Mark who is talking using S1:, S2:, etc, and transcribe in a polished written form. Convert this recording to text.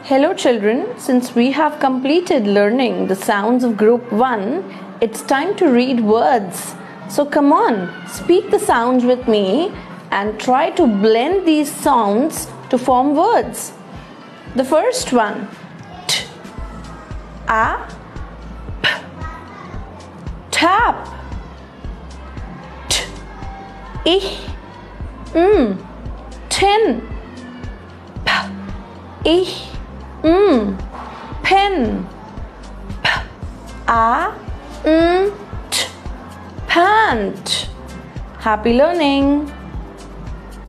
S1: Hello children, since we have completed learning the sounds of group 1, it's time to read words. So come on, speak the sounds with me and try to blend these sounds to form words. The first one, t, a, p, tap, t, ich, tin, p, ich, pen, p, a, t, pant. Happy learning!